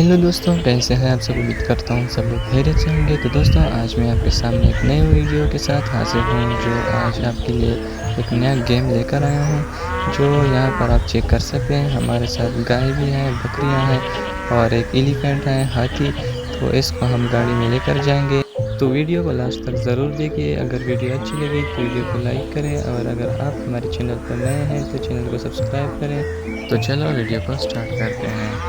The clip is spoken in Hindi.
हेलो दोस्तों, कैसे हैं आप सब। उम्मीद करता हूँ सब लोग खैरियत से होंगे। तो दोस्तों, आज मैं आपके सामने एक नई वीडियो के साथ हाजिर हूँ, जो आज आपके लिए एक नया गेम लेकर आया हूँ, जो यहाँ पर आप चेक कर सकते हैं। हमारे साथ गाय भी हैं, बकरियाँ हैं और एक एलिफेंट है, हाथी। तो इसको हम गाड़ी में लेकर जाएंगे। तो वीडियो को लास्ट तक ज़रूर देखिए। अगर वीडियो अच्छी लगी तो वीडियो को लाइक करें, और अगर आप हमारे चैनल पर नए हैं तो चैनल को सब्सक्राइब करें। तो चलो वीडियो को स्टार्ट करते हैं।